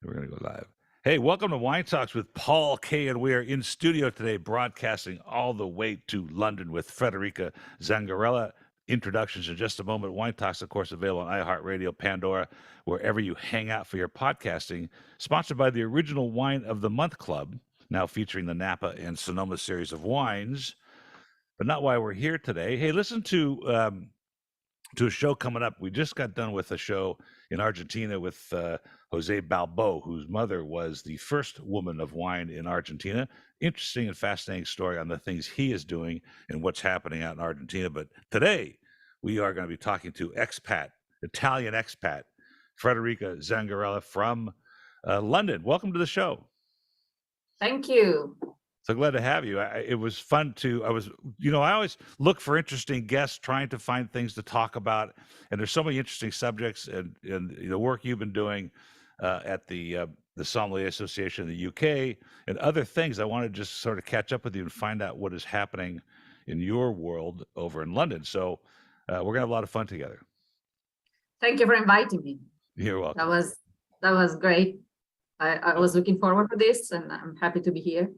We're going to go live. Hey, welcome to Wine Talks with Paul K. And we are in studio today, broadcasting all the way to London with Frederica Zanghirella. Introductions in just a moment. Wine Talks, of course, available on iHeartRadio, Pandora, wherever you hang out for your podcasting. Sponsored by the Original Wine of the Month Club, now featuring the Napa and Sonoma series of wines. But not why we're here today. Hey, listen to a show coming up. We just got done with a show in Argentina with Jose Balbo, whose mother was the first woman of wine in Argentina. Interesting and fascinating story on the things he is doing and what's happening out in Argentina. But today, we are going to be talking to Italian expat, Frederica Zanghirella from London. Welcome to the show. Thank you. So glad to have you. It was fun I always look for interesting guests, trying to find things to talk about. And there's so many interesting subjects and the work you've been doing at the Sommelier Association in the UK and other things. I want to just sort of catch up with you and find out what is happening in your world over in London. So we're going to have a lot of fun together. Thank you for inviting me. You're welcome. That was great. I was looking forward to this, and I'm happy to be here.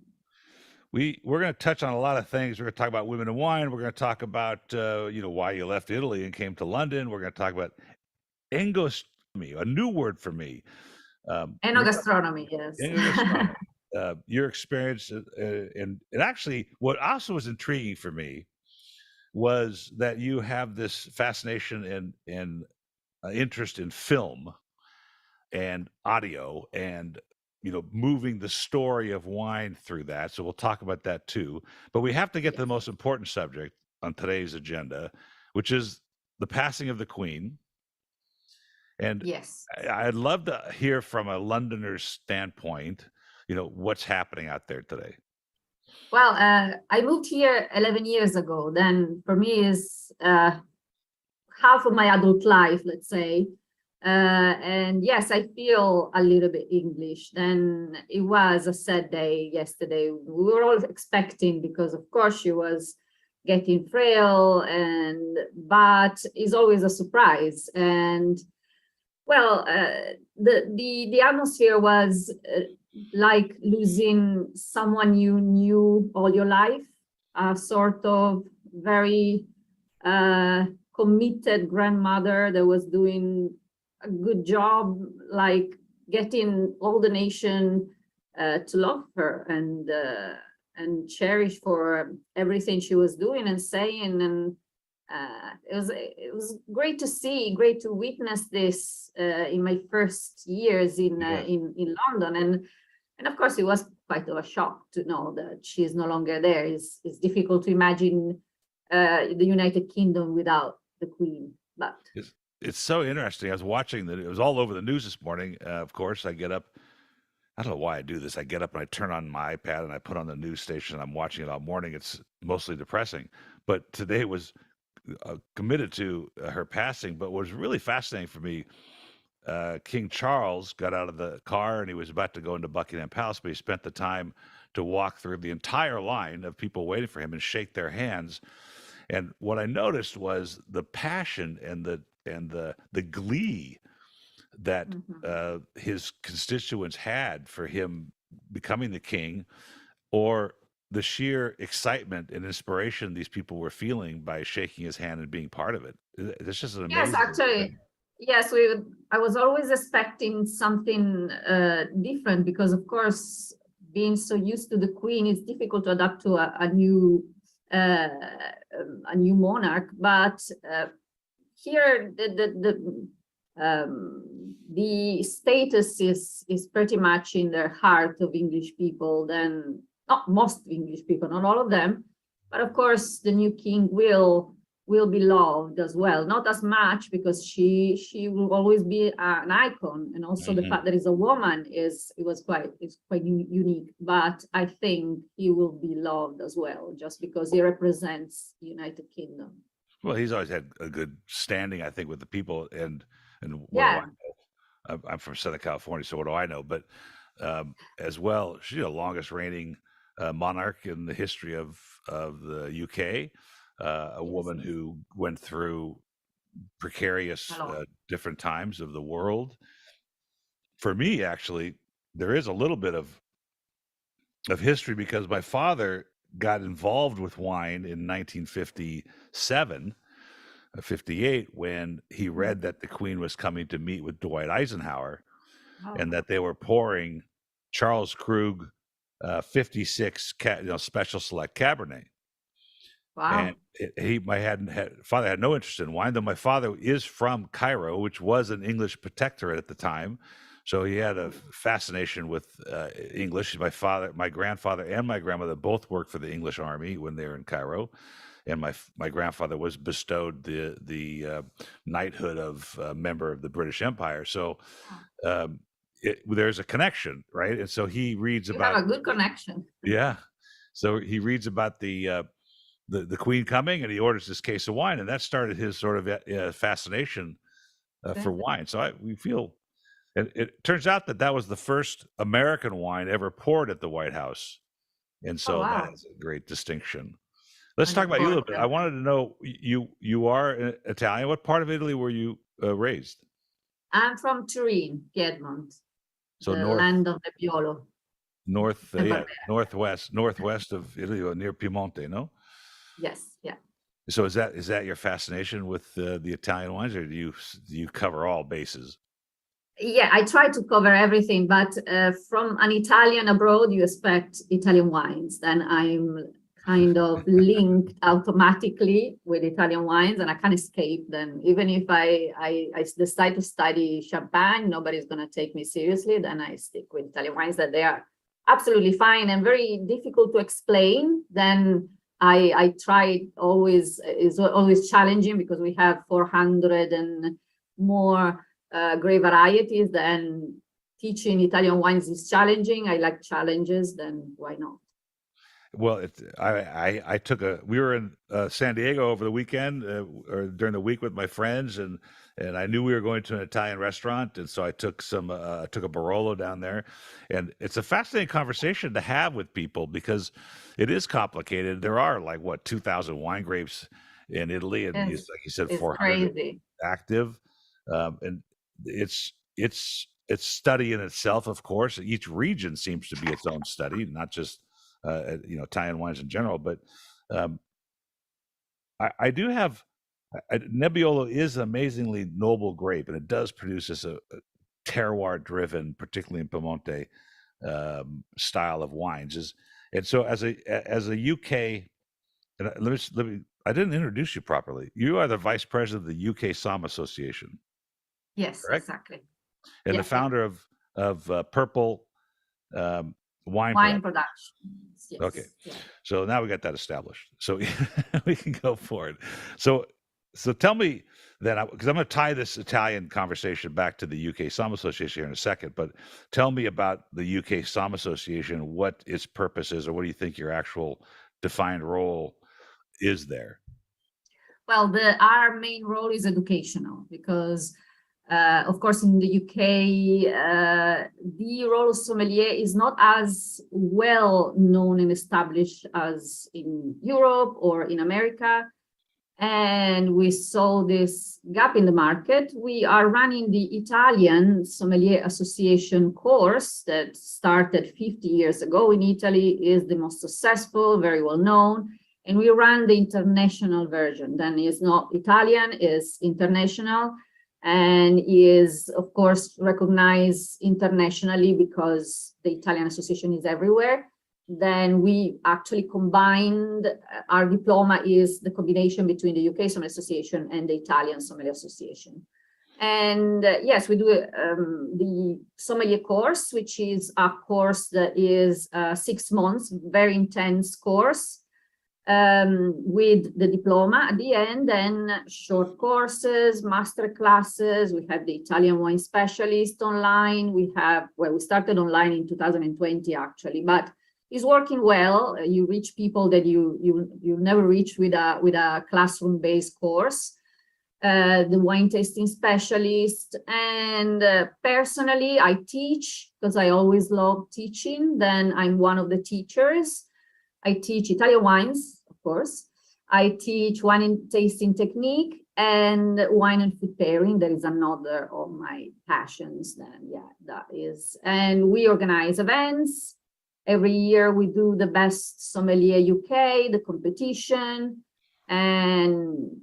We're going to touch on a lot of things. We're going to talk about women in wine. We're going to talk about why you left Italy and came to London. We're going to talk about Enogastronome, a new word for me. Enogastronomy, yes. Enogastronomy. Your experience, and actually, what also was intriguing for me was that you have this fascination and interest in film and audio and moving the story of wine through that. So we'll talk about that too. But we have to get to the most important subject on today's agenda, which is the passing of the Queen. And yes, I'd love to hear from a Londoner's standpoint, what's happening out there today. Well, I moved here 11 years ago. Then for me is half of my adult life, let's say. And yes, I feel a little bit English. Then it was a sad day yesterday. We were all expecting, because of course she was getting frail, but it's always a surprise. And well, the atmosphere was like losing someone you knew all your life, a sort of very committed grandmother that was doing a good job, like getting all the nation to love her and cherish for everything she was doing and saying. And it was great to see, great to witness this in my first years in London. And of course, it was quite of a shock to know that she is no longer there. It's difficult to imagine the United Kingdom without the Queen, but. It's so interesting. I was watching it was all over the news this morning. Of course, I get up. I don't know why I do this. I get up and I turn on my iPad and I put on the news station. I'm watching it all morning. It's mostly depressing. But today was committed to her passing. But what was really fascinating for me, King Charles got out of the car and he was about to go into Buckingham Palace, but he spent the time to walk through the entire line of people waiting for him and shake their hands. And what I noticed was the passion and the glee that his constituents had for him becoming the king, or the sheer excitement and inspiration these people were feeling by shaking his hand and being part of it. It's just an amazing. Yes, actually, thing. Yes, I was always expecting something different, because of course, being so used to the Queen, it's difficult to adapt to a new monarch. But here the status is pretty much in the heart of English people. Then not most English people, not all of them, but of course the new king will be loved as well. Not as much, because she will always be an icon, and also the fact that he's a woman is quite unique. But I think he will be loved as well, just because he represents the United Kingdom. Well, he's always had a good standing, I think, with the people. And what do I know? I'm from Southern California, so what do I know? But as well, she's the longest reigning monarch in the history of the UK. A woman who went through precarious different times of the world. for me, actually, there is a little bit of history because my father got involved with wine in 1957, 58, when he read that the Queen was coming to meet with Dwight Eisenhower Oh, and that they were pouring Charles Krug 56 special select Cabernet. And wow. father had no interest in wine, though my father is from Cairo, which was an English protectorate at the time. So he had a fascination with English. My grandfather, and my grandmother both worked for the English Army when they were in Cairo, and my grandfather was bestowed the knighthood of member of the British Empire. So um, there's a connection, right? And so he reads You have about a good connection. yeah. So he reads about the Queen coming, and he orders this case of wine, and that started his sort of fascination for wine. So we feel. It turns out that was the first American wine ever poured at the White House, and Oh, so that wow. is a great distinction. Let's An talk about you a little bit. I important. wanted to know you are Italian. What part of Italy were you raised? I'm from Turin, Piedmont, So the land of the Nebbiolo and Barbera. northwest of Italy, or near Piemonte. No. Yes, yeah. So is that your fascination with the Italian wines, or do you cover all bases? Yeah, I try to cover everything, but from an Italian abroad, you expect Italian wines. Then I'm kind of linked automatically with Italian wines, and I can't escape them. Even if I decide to study champagne, nobody's going to take me seriously. Then I stick with Italian wines that they are absolutely fine and very difficult to explain. Then I try always is always challenging because we have 400 and more great varieties. Then teaching Italian wines is challenging. I like challenges, then why not? Well, we were in San Diego over the weekend or during the week with my friends, and I knew we were going to an Italian restaurant, and so I took took a Barolo down there, and it's a fascinating conversation to have with people because it is complicated. There are like 2,000 wine grapes in Italy, and like you said, It's 400 crazy. active, and it's study in itself. Of course, each region seems to be its own study, not just Italian wines in general. But um, I do have Nebbiolo is an amazingly noble grape, and it does produce this a terroir-driven, particularly in Piemonte, style of wines. And so as a UK, and let me I didn't introduce you properly. You are the vice president of the UK Sommelier Association, Yes, correct? exactly. And the Yeah, yeah. founder of Purple um, Wine Wine Production. production. Okay, Yes, yeah. so now we got that established. So we can go for it. So tell me then, because I'm going to tie this Italian conversation back to the UK Sommelier Association here in a second. But tell me about the UK Sommelier Association, what its purpose is, or what do you think your actual defined role is there? Well, our main role is educational because, of course, in the UK, the role of sommelier is not as well known and established as in Europe or in America. And we saw this gap in the market. We are running the Italian Sommelier Association course that started 50 years ago in Italy, is the most successful, very well known. And we run the international version. Then it's not Italian, it's international, and is, of course, recognized internationally because the Italian Association is everywhere. Then we actually combined, our diploma is the combination between the UK Sommelier Association and the Italian Sommelier Association. And yes, we do the sommelier course, which is a course that is 6 months, very intense course with the diploma at the end, then short courses, master classes. We have the Italian wine specialist online. We started online in 2020 actually, but it's working well. You reach people that you never reach with a classroom-based course. The wine tasting specialist, and personally, I teach because I always love teaching. Then I'm one of the teachers. I teach Italian wines, of course. I teach wine tasting technique, and wine and food pairing. That is another of my passions. Then, yeah, that is. And we organize events. Every year we do the best sommelier UK, the competition, and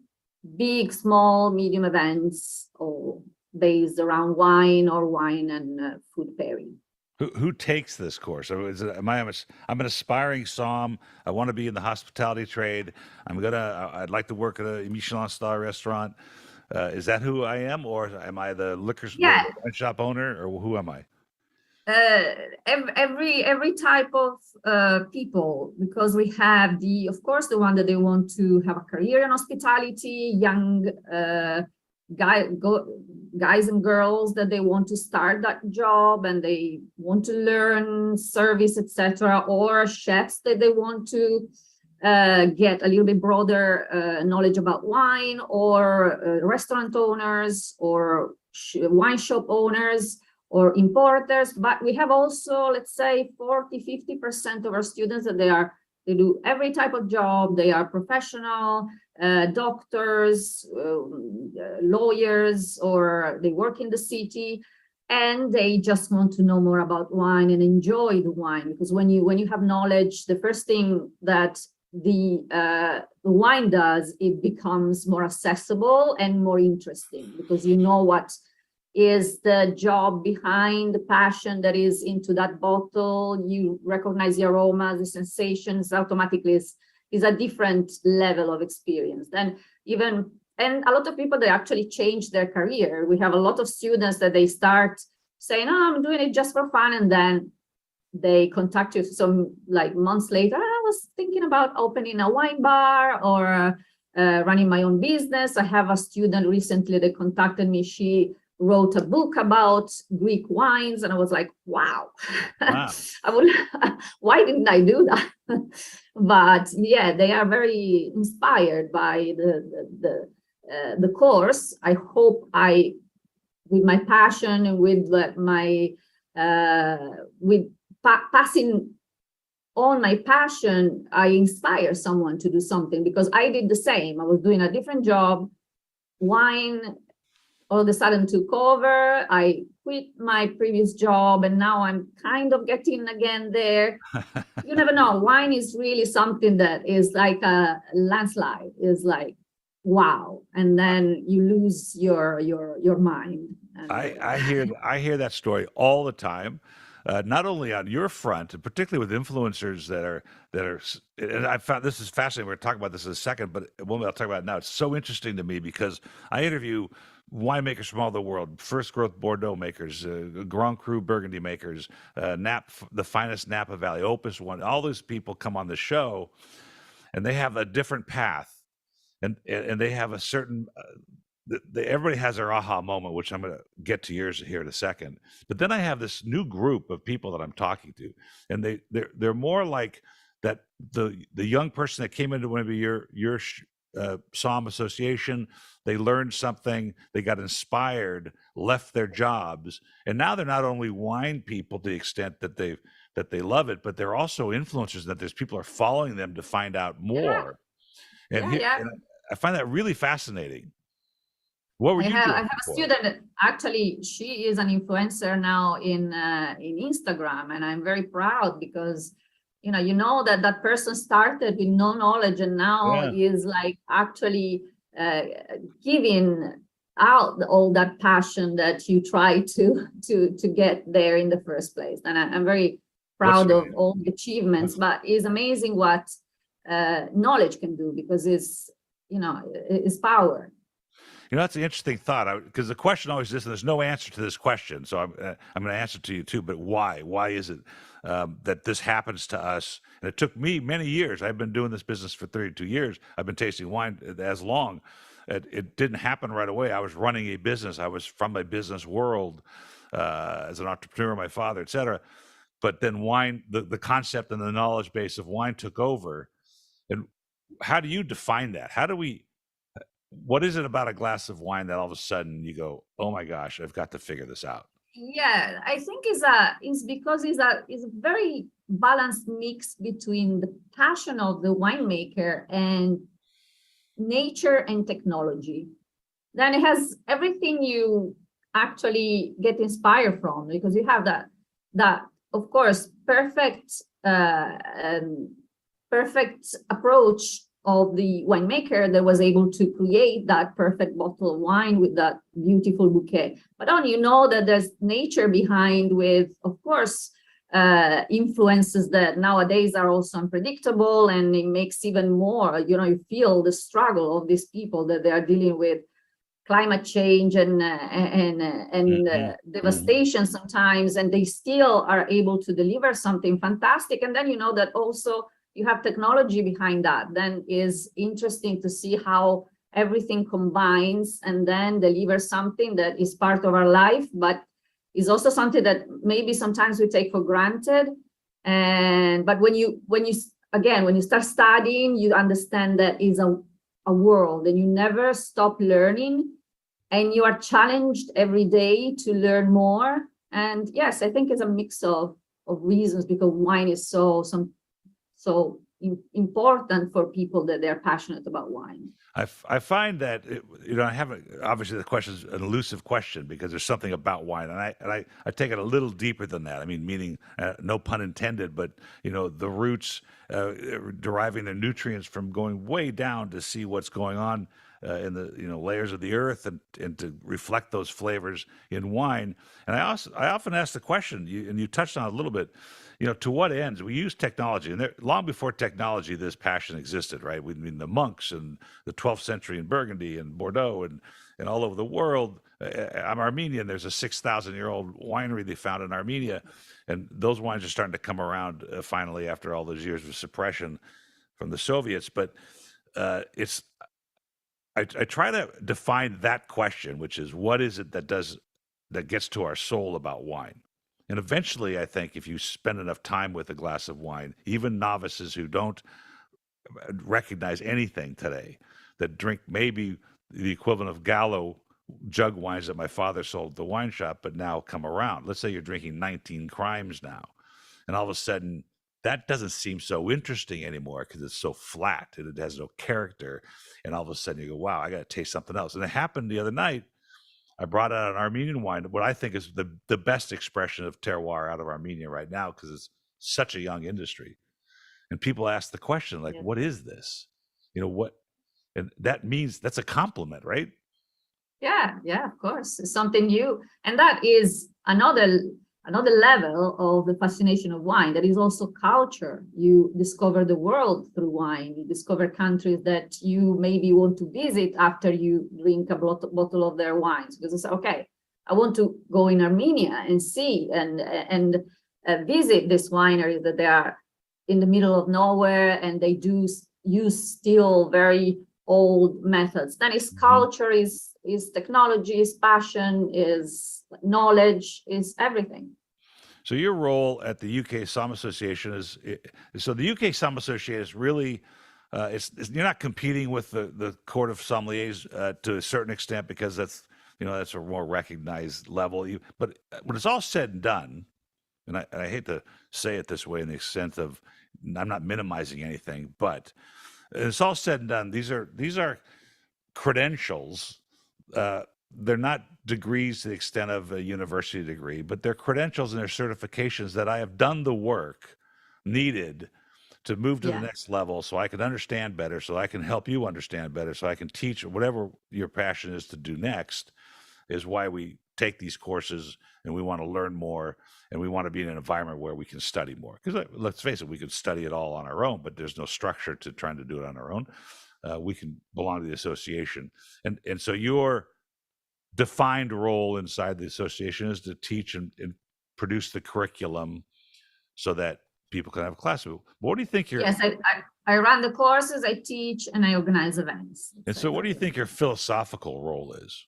big, small, medium events, all based around wine or wine and food pairing. Who takes this course? So I'm an aspiring somm. I want to be in the hospitality trade. I'd like to work at a Michelin star restaurant. Is that who I am, or am I the Yeah, wine shop owner, or who am I? every type of people, because we have of course, the one that they want to have a career in hospitality, young guys and girls that they want to start that job and they want to learn service, etc., or chefs that they want to get a little bit broader knowledge about wine, or restaurant owners, or wine shop owners, or importers. But we have also, let's say, 40-50% of our students that they do every type of job. They are professional, doctors, lawyers, or they work in the city, and they just want to know more about wine and enjoy the wine. Because when you have knowledge, the first thing that the wine does, it becomes more accessible and more interesting, because you know what is the job behind the passion that is into that bottle. You recognize the aromas, the sensations, automatically is a different level of experience. And a lot of people, they actually change their career. We have a lot of students that they start saying, oh, I'm doing it just for fun, and then they contact you some like months later. I was thinking about opening a wine bar or running my own business. I have a student recently that contacted me. She wrote a book about Greek wines, and I was like, wow. Wow. Why didn't I do that? But yeah, they are very inspired by the course. I hope with my passion and with my passing on my passion, I inspire someone to do something, because I did the same. I was doing a different job. Wine all of a sudden took over. I quit my previous job, and now I'm kind of getting again there. You never know. Wine is really something that is like a landslide. Is like, wow, and then you lose your mind. And, I hear that story all the time. Not only on your front, and particularly with influencers that are, and I found this is fascinating. We're going to talk about this in a second, but I'll talk about it now. It's so interesting to me because I interview winemakers from all the world, first growth Bordeaux makers, Grand Cru Burgundy makers, the finest Napa Valley, Opus One. All those people come on the show, and they have a different path, and they have a certain. Everybody has their aha moment, which I'm going to get to yours here in a second. But then I have this new group of people that I'm talking to, and they're more like that. The young person that came into one of your Somm Association, they learned something, they got inspired, left their jobs, and now they're not only wine people to the extent that they love it, but they're also influencers. That there's people are following them to find out more. And I find that really fascinating. What were you doing? I have a student that actually, she is an influencer now in Instagram, and I'm very proud, because you know that person started with no knowledge, and now is like actually giving out all that passion that you try to get there in the first place. And I'm very proud of all the achievements. But it's amazing what knowledge can do, because it's power. That's an interesting thought, because the question always is, and there's no answer to this question, so I'm going to answer to you too. But why? Why is it that this happens to us? And it took me many years. I've been doing this business for 32 years. I've been tasting wine as long. It didn't happen right away. I was running a business. I was from a business world as an entrepreneur, my father, etc. But then wine, the concept and the knowledge base of wine took over. And how do you define that? What is it about a glass of wine that all of a sudden you go, oh my gosh, I've got to figure this out? Yeah, I think it's because it's a very balanced mix between the passion of the winemaker and nature and technology. then it has everything you actually get inspired from, because you have that of course perfect approach of the winemaker that was able to create that perfect bottle of wine with that beautiful bouquet. But then you know that there's nature behind, with, of course, influences that nowadays are also unpredictable, and it makes even more, you feel the struggle of these people that they are dealing with climate change and devastation sometimes, and they still are able to deliver something fantastic. And then you know that also you have technology behind that. Then is interesting to see how everything combines and then deliver something that is part of our life, but is also something that maybe sometimes we take for granted. But when you start studying, you understand that is a world, and you never stop learning, and you are challenged every day to learn more. And yes, I think it's a mix of reasons, because wine is so important for people that they're passionate about wine. I find that I haven't, obviously the question is an elusive question, because there's something about wine, and I take it a little deeper than that. I mean, meaning no pun intended, but the roots deriving their nutrients from going way down to see what's going on in the layers of the earth, and to reflect those flavors in wine. And I often ask the question, and you touched on it a little bit. To what ends? We use technology, and long before technology, this passion existed, right? We mean the monks in the 12th century in Burgundy and Bordeaux and all over the world. I'm Armenian. There's a 6,000-year-old winery they found in Armenia, and those wines are starting to come around finally after all those years of suppression from the Soviets. But I try to define that question, which is, what is it that gets to our soul about wine? And eventually, I think if you spend enough time with a glass of wine, even novices who don't recognize anything today, that drink maybe the equivalent of Gallo jug wines that my father sold at the wine shop, but now come around. Let's say you're drinking 19 Crimes now, and all of a sudden, that doesn't seem so interesting anymore because it's so flat and it has no character. And all of a sudden, you go, wow, I got to taste something else. And it happened the other night. I brought out an Armenian wine, what I think is the best expression of terroir out of Armenia right now, because it's such a young industry. And people ask the question, like, what is this? What? And that means that's a compliment, right? Yeah, of course. It's something new. And that is another level of the fascination of wine. That is also culture. You discover the world through wine. You discover countries that you maybe want to visit after you drink a bottle of their wines, because it's okay, I want to go in Armenia and see and visit this winery that they are in the middle of nowhere, and they do use still very old methods. Then is culture, is technology, is passion, is knowledge, is everything. So your role at the UK Sommelier Association is, so the UK Sommelier Association is really, you're not competing with the Court of Sommeliers to a certain extent, because that's a more recognized level. But when it's all said and done, and I hate to say it this way in the sense of I'm not minimizing anything, but it's all said and done, these are credentials. They're not degrees to the extent of a university degree, but they're credentials and they're certifications that I have done the work needed to move to the next level, so I can understand better, so I can help you understand better, so I can teach whatever your passion is to do next. Is why we take these courses, and we want to learn more, and we want to be in an environment where we can study more. Because let's face it, we could study it all on our own, but there's no structure to trying to do it on our own. We can belong to the association, and so your defined role inside the association is to teach and produce the curriculum so that people can have a class. What do you think your... Yes, I run the courses, I teach, and I organize events. And so what do you think your philosophical role is?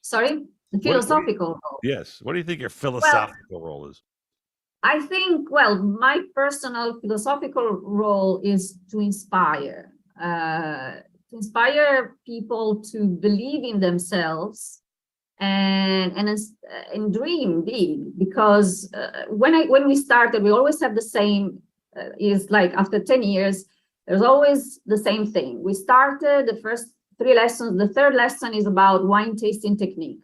Sorry? The philosophical role? Yes. What do you think your philosophical role is? I think, my personal philosophical role is to inspire people to believe in themselves and dream big. Because when we started, we always have the same, is like after 10 years, there's always the same thing. We started, the first 3 lessons. The third lesson is about wine tasting technique.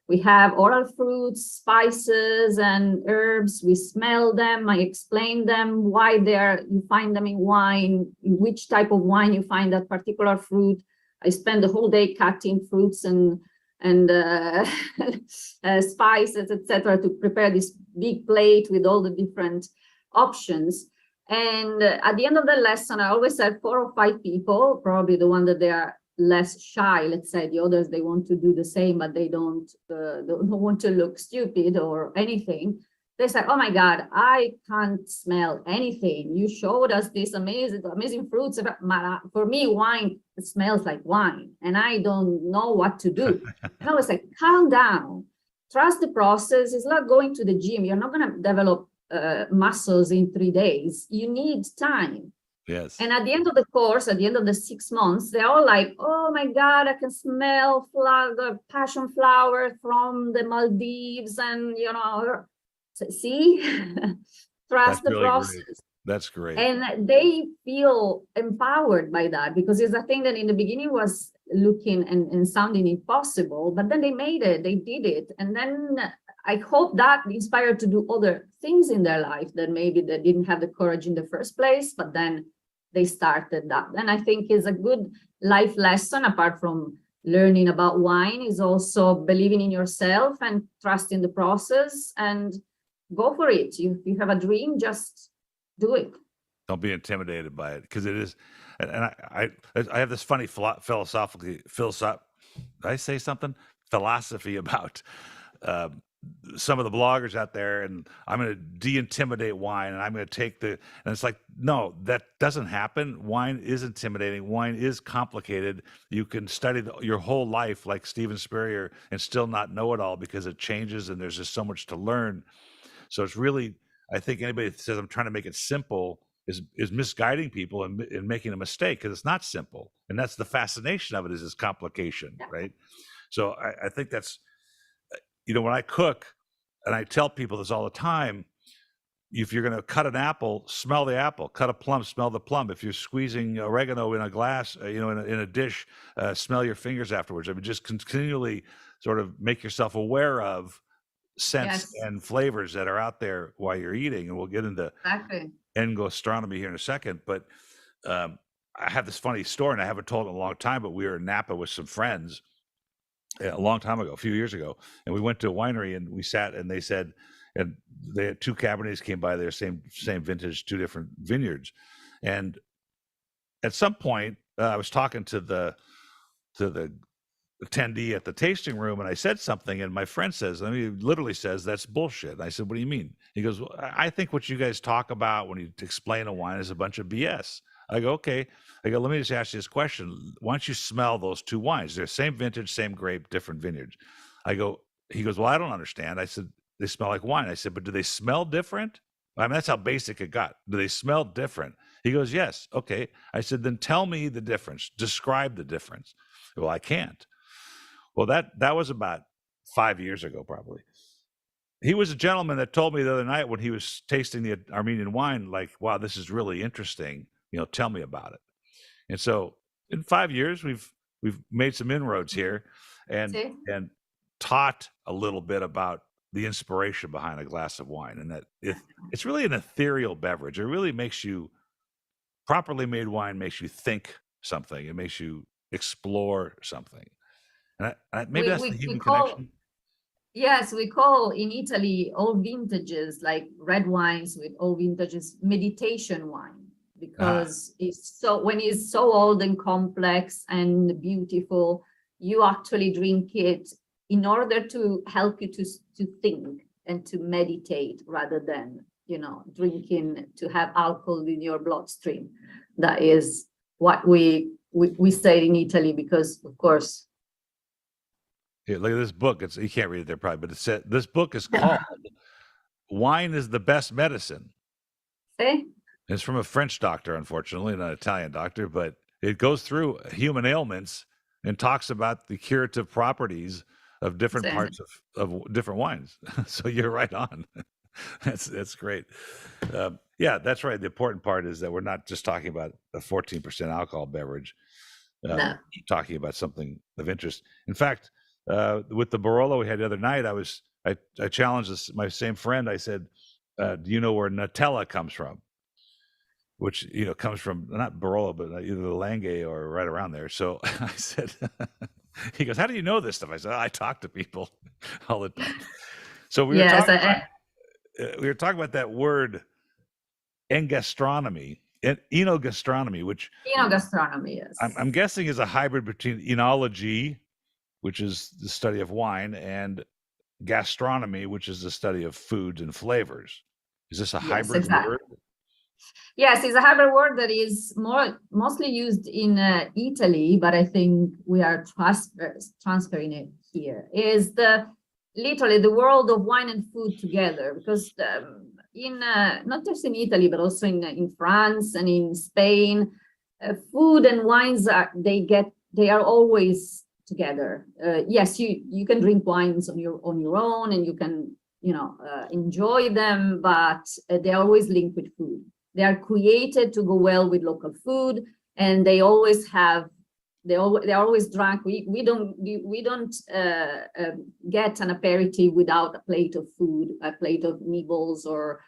We have oral fruits, spices, and herbs. We smell them. I explain them, why you find them in wine, in which type of wine you find that particular fruit. I spend the whole day cutting fruits and spices, etc., to prepare this big plate with all the different options. And at the end of the lesson, I always have 4 or 5 people, probably the one that they are less shy, let's say. The others, they want to do the same, but they don't want to look stupid or anything. They say, oh my God, I can't smell anything. You showed us this amazing fruits. For me, wine smells like wine, and I don't know what to do. And I was like, calm down, trust the process. It's like going to the gym. You're not going to develop muscles in 3 days. You need time. Yes. And at the end of the course, at the end of the 6 months, they're all like, oh my God, I can smell the passion flower from the Maldives. And, see, trust the process. Great. That's great. And they feel empowered by that, because it's a thing that in the beginning was looking and sounding impossible, but then they made it, they did it. And then I hope that inspired to do other things in their life that maybe they didn't have the courage in the first place, but then they started that. And I think is a good life lesson, apart from learning about wine, is also believing in yourself and trusting the process and go for it. You have a dream, just do it. Don't be intimidated by it, because it is. And I have this funny philosophy. Did I say something? Philosophy about some of the bloggers out there, and I'm going to de-intimidate wine, and I'm going to take and it's like, no, that doesn't happen. Wine is intimidating. Wine is complicated. You can study your whole life like Steven Spurrier and still not know it all, because it changes and there's just so much to learn. So it's really, I think anybody that says I'm trying to make it simple is misguiding people and making a mistake, because it's not simple. And that's the fascination of it, is this complication, right? So I think that's, when I cook, and I tell people this all the time, if you're going to cut an apple, smell the apple. Cut a plum, smell the plum. If you're squeezing oregano in a glass, in a dish, smell your fingers afterwards. I mean, just continually sort of make yourself aware of scents and flavors that are out there while you're eating. And we'll get into Enogastronomy here in a second. But I have this funny story, and I haven't told it in a long time, but we were in Napa with some friends a long time ago, a few years ago, and we went to a winery, and we sat, and they said, and they had 2 Cabernets came by there, same vintage, 2 different vineyards. And at some point, I was talking to the attendee at the tasting room, and I said something, and my friend literally says, that's bullshit. And I said, what do you mean? He goes, well, I think what you guys talk about when you explain a wine is a bunch of BS. I go, okay. I go, let me just ask you this question. Why don't you smell those 2 wines? They're same vintage, same grape, different vineyards. He goes, well, I don't understand. I said, they smell like wine. I said, but do they smell different? I mean, that's how basic it got. Do they smell different? He goes, yes. Okay. I said, then tell me the difference. Describe the difference. Well, I can't. Well, that was about 5 years ago, probably. He was a gentleman that told me the other night when he was tasting the Armenian wine, like, wow, this is really interesting. Tell me about it. And so in 5 years, we've made some inroads here and taught a little bit about the inspiration behind a glass of wine, and that it's really an ethereal beverage. It really makes you, properly made wine makes you think something. It makes you explore something. And maybe that's the human connection. Yes, we call in Italy all vintages, like red wines with all vintages, meditation wine, because when it's so old and complex and beautiful, you actually drink it in order to help you to think and to meditate, rather than drinking to have alcohol in your bloodstream. That is what we say in Italy, because of course. Here, look at this book. You can't read it there probably, but it said this book is called "Wine is the Best Medicine." See? It's from a French doctor, unfortunately, not an Italian doctor, but it goes through human ailments and talks about the curative properties of different parts of different wines. So you're right on. That's great. Yeah, that's right. The important part is that we're not just talking about a 14% alcohol beverage. No. talking about something of interest. In fact, with the Barolo we had the other night, I challenged my same friend. I said, "Do you know where Nutella comes from?" Which comes from not Barolo, but either the Langhe or right around there. So I said, he goes, "How do you know this stuff?" I said, "I talk to people all the time." So Yes, we were talking about that word engastronomy and enogastronomy, which Enogastronomy, yes. I'm guessing is a hybrid between enology, which is the study of wine, and gastronomy, which is the study of foods and flavors. Is this a Yes, hybrid exactly. word? Yes, it's a hybrid word that is mostly used in Italy, but I think we are transferring it here. Is literally the world of wine and food together, because in not just in Italy, but also in France and in Spain, food and wines they are always together. Yes, you can drink wines on your own, and you can enjoy them, but they're always linked with food. They are created to go well with local food, and they're always drunk. We don't get an aperitif without a plate of food, a plate of meatballs, or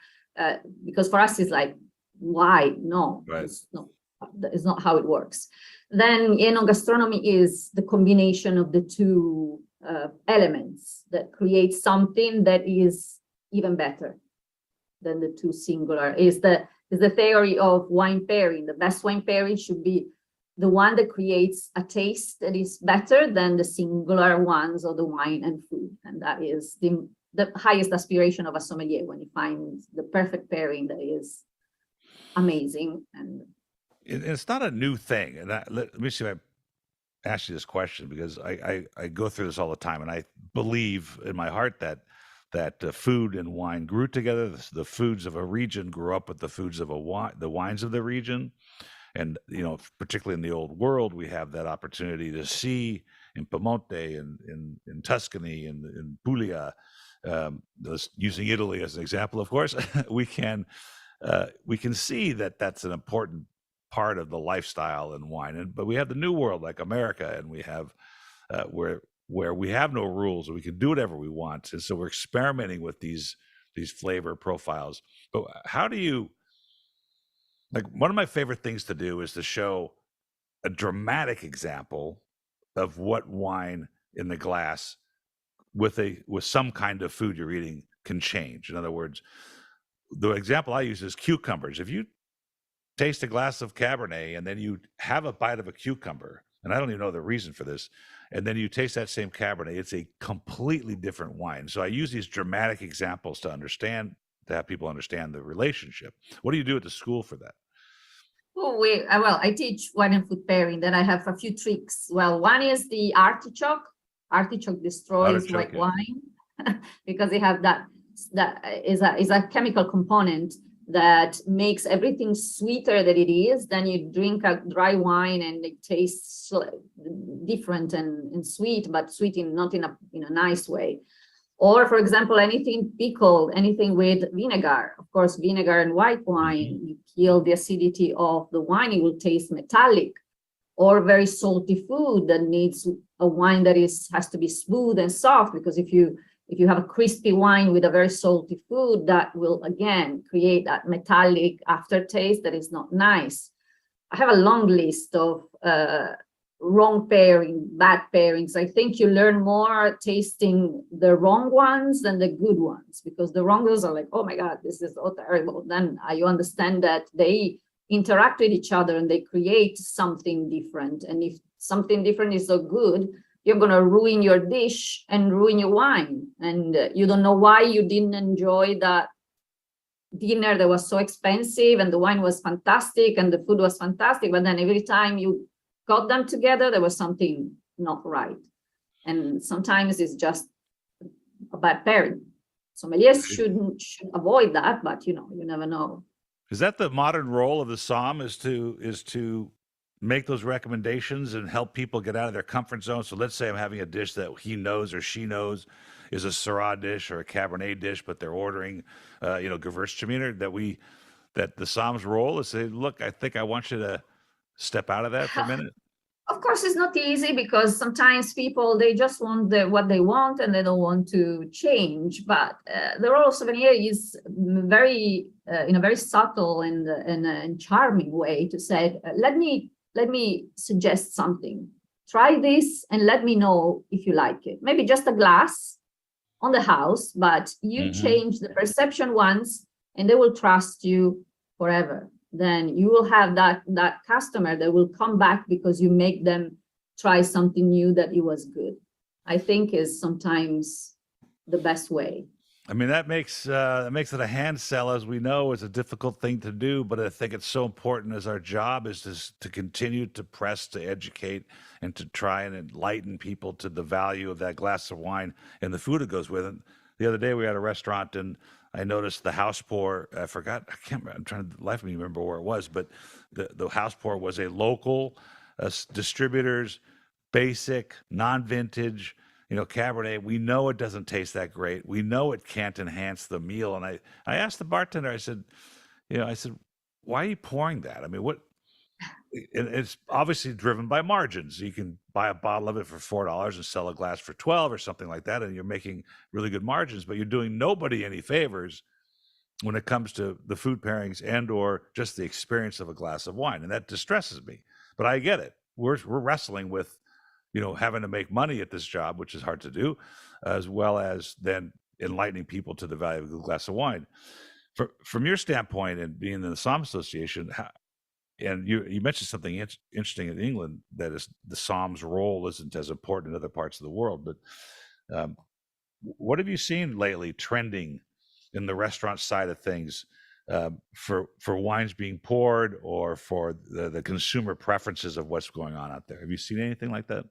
because for us it's like, why? No, Right. it's not how it works. Then enogastronomy is the combination of the two elements that create something that is even better than the two singular. Is the theory of wine pairing. The best wine pairing should be the one that creates a taste that is better than the singular ones of the wine and food. And that is the highest aspiration of a sommelier, when he finds the perfect pairing that is amazing. And It's not a new thing. And let me see if I ask you this question, because I go through this all the time, and I believe in my heart that food and wine grew together. The foods of a region grew up with the foods of the wines of the region. And particularly in the old world, we have that opportunity to see in Piemonte and in Tuscany and in Puglia, using Italy as an example, of course, we can see that that's an important part of the lifestyle in wine. But we have the new world, like America, and we have where we have no rules, and we can do whatever we want, and so we're experimenting with these flavor profiles. But how do you, like, one of my favorite things to do is to show a dramatic example of what wine in the glass with some kind of food you're eating can change. In other words, the example I use is cucumbers. If you taste a glass of Cabernet and then you have a bite of a cucumber, and I don't even know the reason for this, and then you taste that same Cabernet, it's a completely different wine. So I use these dramatic examples to have people understand the relationship. What do you do at the school for that? well, I teach wine and food pairing. Then I have a few tricks. Well, one is the artichoke. Artichoke destroys white wine because they have that is a chemical component that makes everything sweeter than it is. Then you drink a dry wine and it tastes different and sweet, but sweet not in a nice way. Or, for example, anything pickled, anything with vinegar. Of course, vinegar and white wine, you kill the acidity of the wine, it will taste metallic. Or very salty food that needs a wine that has to be smooth and soft, because if you have a crispy wine with a very salty food, that will again create that metallic aftertaste that is not nice. I have a long list of wrong pairing, bad pairings. I think you learn more tasting the wrong ones than the good ones, because the wrong ones are like, oh my God, this is so terrible. Then you understand that they interact with each other and they create something different. And if something different is so good, you're going to ruin your dish and ruin your wine. And you don't know why you didn't enjoy that dinner that was so expensive, and the wine was fantastic and the food was fantastic. But then every time you got them together, there was something not right. And sometimes it's just a bad pairing. Sommeliers should avoid that, but you never know. Is that the modern role of the som, is to make those recommendations and help people get out of their comfort zone? So let's say I'm having a dish that he knows or she knows is a Syrah dish or a Cabernet dish, but they're ordering, Gewürztraminer, that the som's role is to say, look, I think I want you to step out of that for a minute. Of course, it's not easy because sometimes people, they just want what they want and they don't want to change. But the role of sommelier is very, in a very subtle and charming way to say, let me suggest something. Try this and let me know if you like it. Maybe just a glass on the house, but you change the perception once and they will trust you forever. Then you will have that customer that will come back because you make them try something new that it was good. I think is sometimes the best way. I mean, that makes it a hand sell, as we know, is a difficult thing to do. But I think it's so important as our job is to continue to press, to educate, and to try and enlighten people to the value of that glass of wine and the food it goes with it. The other day we were at a restaurant and I noticed the house pour. I forgot. I can't. I'm trying to life me remember where it was, but the house pour was a local distributor's basic, non-vintage, Cabernet. We know it doesn't taste that great. We know it can't enhance the meal. And I asked the bartender, I said, why are you pouring that? I mean, it's obviously driven by margins. You can buy a bottle of it for $4 and sell a glass for 12 or something like that. And you're making really good margins, but you're doing nobody any favors when it comes to the food pairings and or just the experience of a glass of wine. And that distresses me, but I get it. We're wrestling with, having to make money at this job, which is hard to do, as well as then enlightening people to the value of a glass of wine. From your standpoint and being in the Somm Association, and you mentioned something interesting in England, that is the Somm's role isn't as important in other parts of the world. But what have you seen lately trending in the restaurant side of things for wines being poured or for the consumer preferences of what's going on out there? Have you seen anything like that?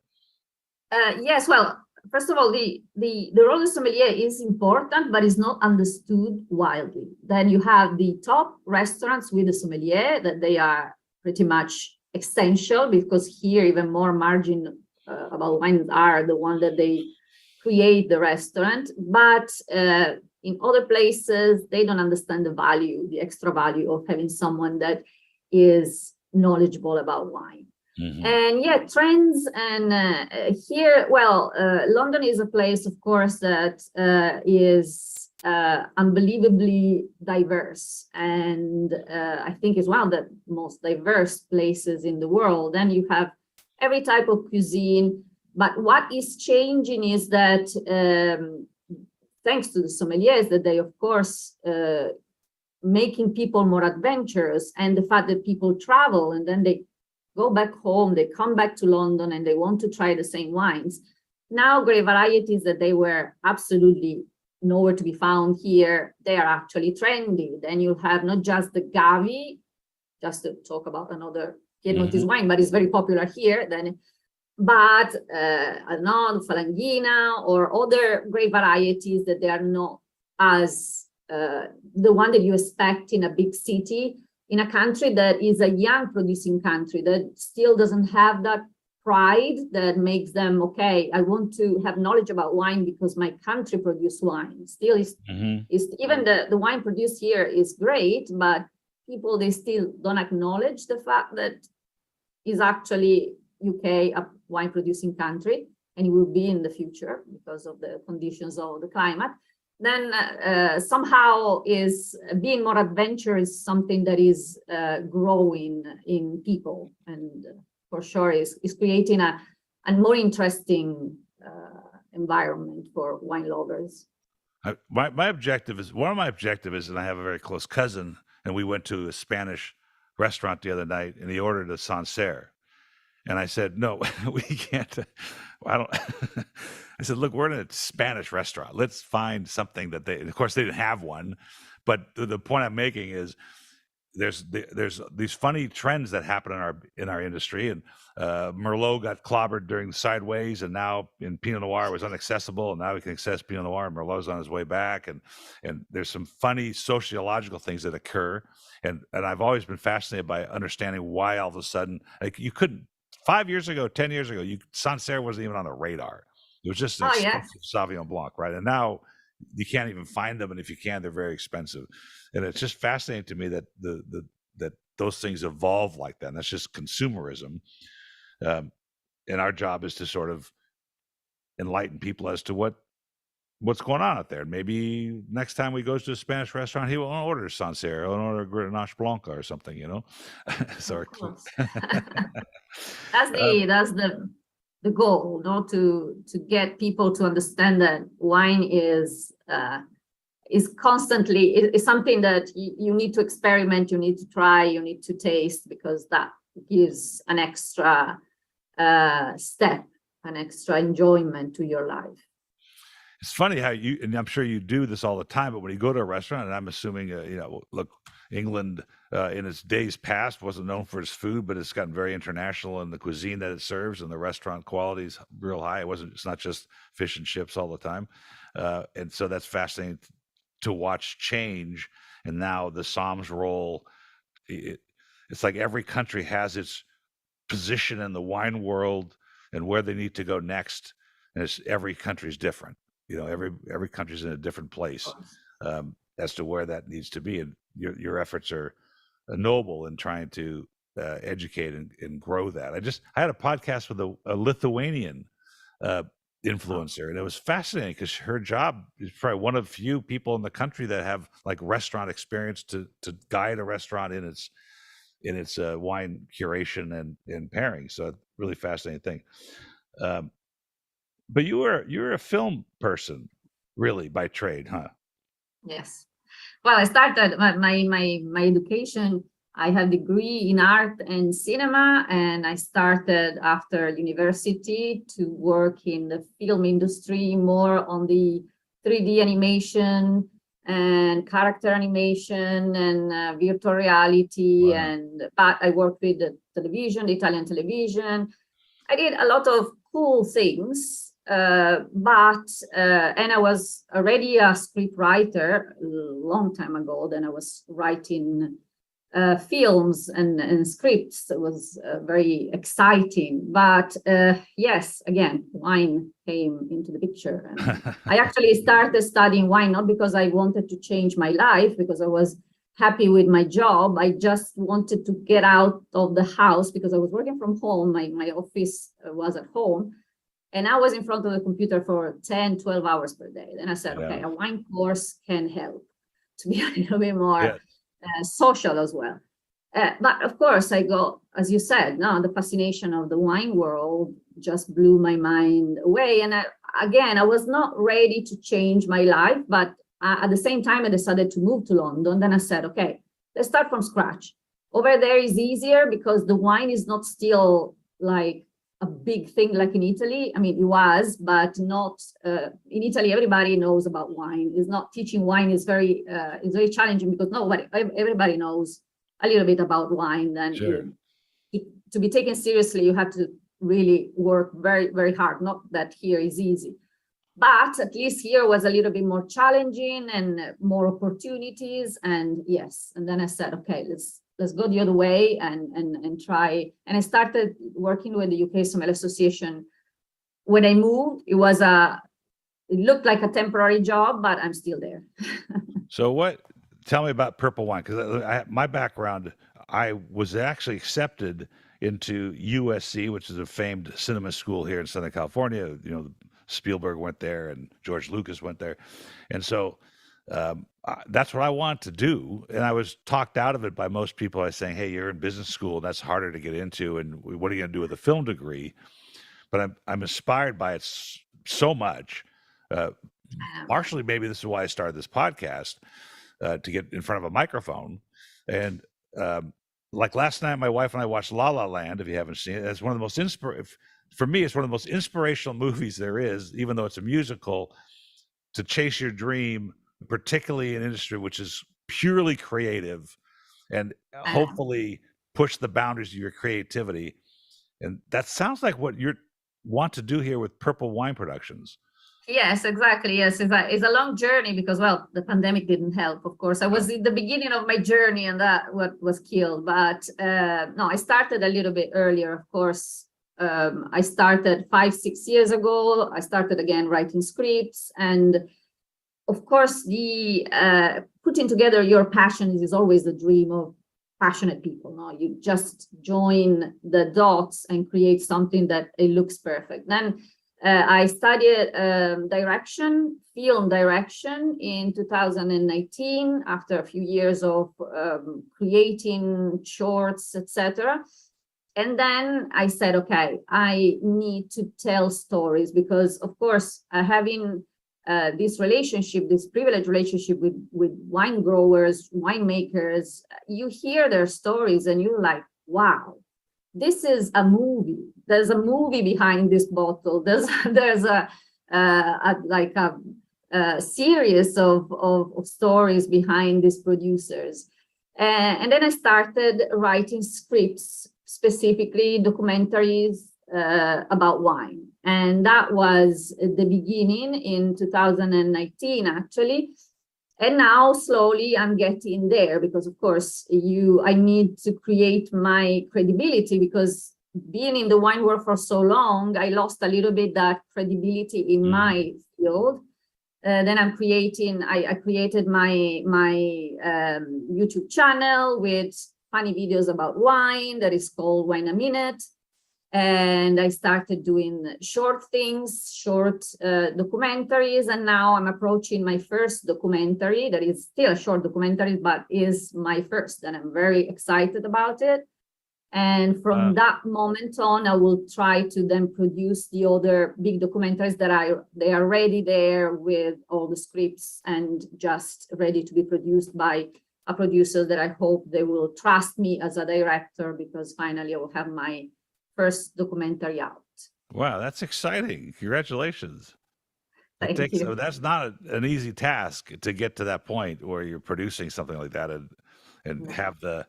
Yes, well, first of all, the role of sommelier is important, but is not understood widely. Then you have the top restaurants with the sommelier, that they are pretty much essential, because here even more margin about wines are the one that they create the restaurant. But in other places, they don't understand the value, the extra value of having someone that is knowledgeable about wine. And yeah, trends. And here, well, London is a place, of course, that is unbelievably diverse. And I think is one of the most diverse places in the world. And you have every type of cuisine. But what is changing is that thanks to the sommeliers, that they, of course, making people more adventurous, and the fact that people travel and then they go back home, they come back to London and they want to try the same wines. Now, great varieties that they were absolutely nowhere to be found here, they are actually trendy. Then you'll have not just the Gavi, just to talk about another Piedmontese wine, but it's very popular here, then, but I don't know, Falangina or other great varieties that they are not as the one that you expect in a big city, in a country that is a young producing country that still doesn't have that pride that makes them, okay, I want to have knowledge about wine because my country produced wine. Still is even the wine produced here is great, but people, they still don't acknowledge the fact that is actually UK a wine producing country, and it will be in the future because of the conditions of the climate. Then somehow is being more adventurous, something that is growing in people, and for sure is creating a more interesting environment for wine lovers. My objective is, one of my objectives is, and I have a very close cousin, and we went to a Spanish restaurant the other night, and he ordered a Sancerre. And I said, no, we can't. I don't. I said, look, we're in a Spanish restaurant. Let's find something that they, of course, they didn't have one. But the point I'm making is there's these funny trends that happen in our industry. And Merlot got clobbered during the sideways, and now in Pinot Noir was inaccessible, and now we can access Pinot Noir, and Merlot's on his way back. And there's some funny sociological things that occur. And I've always been fascinated by understanding why all of a sudden, like, you couldn't. 5 years ago, 10 years ago, Sancerre wasn't even on the radar. It was just an expensive Sauvignon Blanc, right? And now you can't even find them, and if you can, they're very expensive. And it's just fascinating to me that that those things evolve like that. And that's just consumerism. and our job is to sort of enlighten people as to what's going on out there. Maybe next time we goes to a Spanish restaurant, he will order Sancerre, he'll order Grenache Blanca or something, you know. Of course. That's the goal, no? To get people to understand that wine is constantly is something that you need to experiment, you need to try, you need to taste, because that gives an extra step, an extra enjoyment to your life. It's funny how you, and I'm sure you do this all the time, but when you go to a restaurant, and I'm assuming, look, England in its days past wasn't known for its food, but it's gotten very international in the cuisine that it serves, and the restaurant quality is real high. It's not just fish and chips all the time. And so that's fascinating to watch change. And now the Som's role, it's like every country has its position in the wine world and where they need to go next. And every country is different. Every country's in a different place as to where that needs to be, and your efforts are noble in trying to educate and grow that. I had a podcast with a Lithuanian influencer, and it was fascinating because her job is probably one of few people in the country that have like restaurant experience to guide a restaurant in its wine curation and pairing. So really fascinating thing. But you're a film person, really, by trade, huh? Yes. Well, I started my education. I have a degree in art and cinema, and I started after university to work in the film industry, more on the 3D animation and character animation and virtual reality. Wow. But I worked with the television, the Italian television. I did a lot of cool things. And I was already a script writer a long time ago. Then I was writing films and scripts. It was very exciting. But yes, again, wine came into the picture. And I actually started studying wine, not because I wanted to change my life, because I was happy with my job. I just wanted to get out of the house because I was working from home. My office was at home. And I was in front of the computer for 10, 12 hours per day. Then I said, okay, a wine course can help to be a little bit more social as well. But of course, I go, as you said, the fascination of the wine world just blew my mind away. And I was not ready to change my life. But at the same time, I decided to move to London. Then I said, okay, let's start from scratch. Over there is easier because the wine is not still like a big thing like in Italy. I mean, it was, but not in Italy. Everybody knows about wine. Is not teaching wine is very challenging because everybody knows a little bit about wine. And sure. To be taken seriously, you have to really work very, very hard. Not that here is easy, but at least here was a little bit more challenging and more opportunities. And yes, and then I said, okay, let's go the other way and try. And I started working with the UK Sommelier Association. When I moved, it looked like a temporary job, but I'm still there. So tell me about purple wine, because my background, I was actually accepted into USC, which is a famed cinema school here in Southern California. Spielberg went there and George Lucas went there. And so that's what I want to do. And I was talked out of it by most people by saying, hey, you're in business school, that's harder to get into. And what are you going to do with a film degree? But I'm inspired by it so much. Partially, maybe this is why I started this podcast, to get in front of a microphone. And like last night, my wife and I watched La La Land, if you haven't seen it. It's one of the most for me, it's one of the most inspirational movies there is, even though it's a musical, to chase your dream, particularly in an industry which is purely creative and hopefully push the boundaries of your creativity. And that sounds like what you want to do here with Purple Wine Productions. Yes, exactly. Yes, it's a long journey because, well, the pandemic didn't help, of course. I was at the beginning of my journey and that what was killed. But no, I started a little bit earlier, of course. I started 5-6 years ago. I started again writing scripts. And of course, the putting together your passions is always the dream of passionate people. No, you just join the dots and create something that it looks perfect. Then I studied film direction in 2019 after a few years of creating shorts, etc. And then I said, okay, I need to tell stories because, of course, having this relationship, this privileged relationship with wine growers, winemakers, you hear their stories and you're like, wow, this is a movie. There's a movie behind this bottle. There's a series of stories behind these producers. And then I started writing scripts, specifically documentaries about wine. And that was the beginning in 2019, actually. And now slowly I'm getting there because, of course, I need to create my credibility because being in the wine world for so long, I lost a little bit that credibility in my field. Then I created my YouTube channel with funny videos about wine that is called Wine a Minute. And I started doing short things, short documentaries. And now I'm approaching my first documentary that is still a short documentary, but is my first. And I'm very excited about it. And from that moment on, I will try to then produce the other big documentaries they are ready there with all the scripts and just ready to be produced by a producer that I hope they will trust me as a director because finally I will have my first documentary out. Wow, that's exciting. Congratulations. Thank you. That's not an easy task to get to that point where you're producing something like that and have the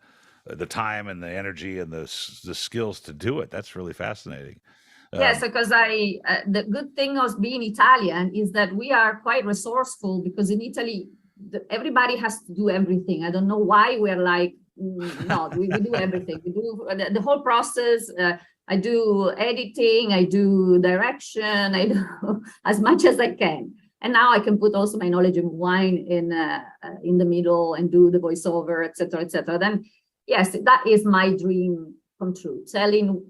time and the energy and the skills to do it. That's really fascinating. Yes, because the good thing of being Italian is that we are quite resourceful because in Italy, everybody has to do everything. I don't know why we're like, no, we do everything. We do the whole process. I do editing, I do direction, I do as much as I can. And now I can put also my knowledge of wine in the middle and do the voiceover, etc., etc. Then, yes, that is my dream come true, telling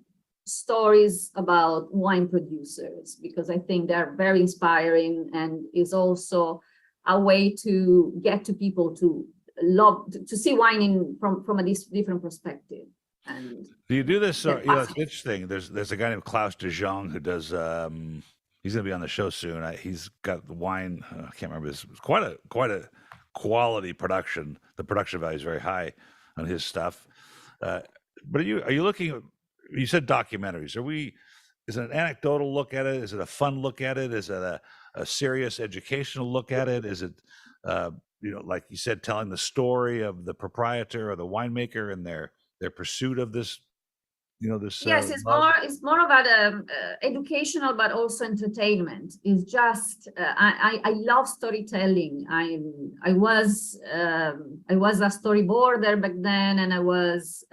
stories about wine producers, because I think they're very inspiring and is also a way to get to people to love, to see wine from a different perspective. And do you do this? Or, it's interesting. There's a guy named Klaus de Jong who does. He's going to be on the show soon. He's got the wine. I can't remember. It's quite a quality production. The production value is very high on his stuff. But are you looking? You said documentaries. Is it an anecdotal look at it? Is it a fun look at it? Is it a serious educational look at it? Is it like you said, telling the story of the proprietor or the winemaker and their pursuit of this, yes, it's more about educational but also entertainment. It's just I love storytelling. I was a storyboarder back then, and I was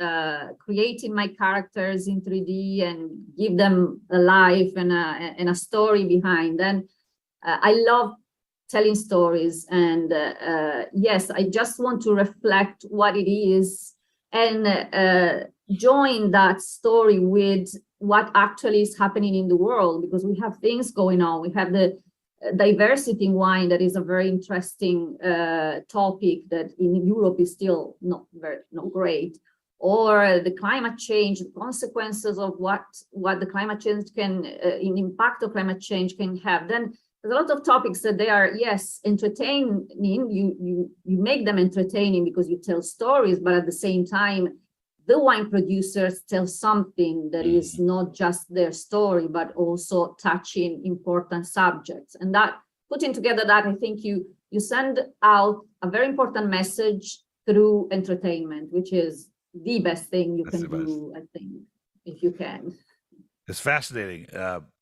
creating my characters in 3D and give them a life and a story behind. And I love telling stories, and yes, I just want to reflect what it is and join that story with what actually is happening in the world, because we have things going on. We have the diversity in wine that is a very interesting topic that in Europe is still not great, or the climate change, the consequences of what the climate change can, impact of climate change can have. Then there's a lot of topics that they are, yes, entertaining. You make them entertaining because you tell stories, but at the same time, the wine producers tell something that is not just their story, but also touching important subjects. And that, putting together that, I think you send out a very important message through entertainment, which is the best thing you can do, I think, if you can. It's fascinating.